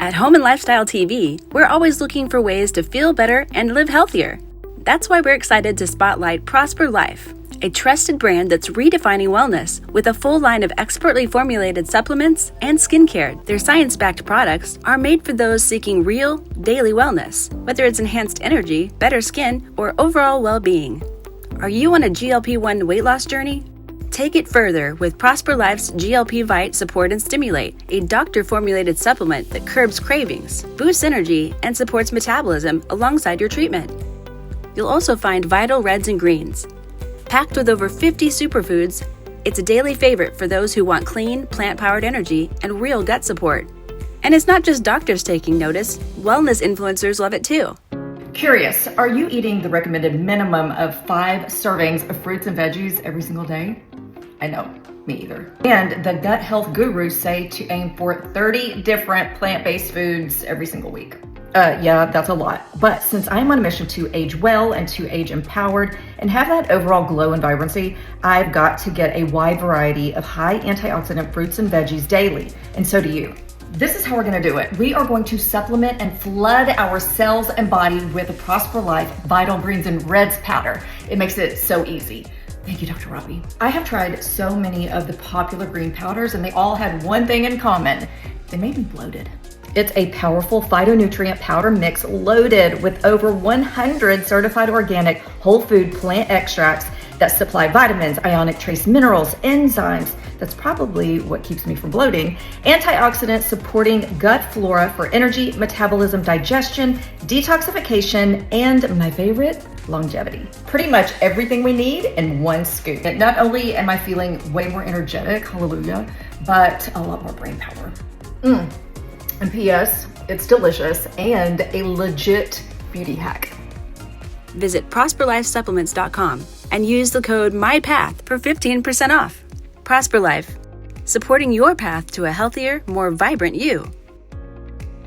At Home and Lifestyle TV, we're always looking for ways to feel better and live healthier. That's why we're excited to spotlight ProsperLife, a trusted brand that's redefining wellness with a full line of expertly formulated supplements and skincare. Their science-backed products are made for those seeking real, daily wellness, whether it's enhanced energy, better skin, or overall well-being. Are you on a GLP-1 weight loss journey? Take it further with ProsperLife's GLP Vite Support and Stimulate, a doctor-formulated supplement that curbs cravings, boosts energy, and supports metabolism alongside your treatment. You'll also find Vital Reds and Greens. Packed with over 50 superfoods, it's a daily favorite for those who want clean, plant-powered energy and real gut support. And it's not just doctors taking notice, wellness influencers love it too. Curious, are you eating the recommended minimum of 5 servings of fruits and veggies every single day? I know, me either. And the gut health gurus say to aim for 30 different plant-based foods every single week. Yeah, that's a lot. But since I'm on a mission to age well and to age empowered and have that overall glow and vibrancy, I've got to get a wide variety of high antioxidant fruits and veggies daily. And so do you. This is how we're gonna do it. We are going to supplement and flood our cells and body with the ProsperLife Vital Greens and Reds powder. It makes it so easy. Thank you, Dr. Robbie. I have tried so many of the popular green powders and they all had one thing in common. They made me bloated. It's a powerful phytonutrient powder mix loaded with over 100 certified organic whole food plant extracts that supply vitamins, ionic trace minerals, enzymes. That's probably what keeps me from bloating. Antioxidants supporting gut flora for energy, metabolism, digestion, detoxification, and my favorite, longevity. Pretty much everything we need in one scoop. And not only am I feeling way more energetic, hallelujah, but a lot more brain power. And P.S., it's delicious and a legit beauty hack. Visit ProsperLifeSupplements.com and use the code MyPath for 15% off. ProsperLife, supporting your path to a healthier, more vibrant you.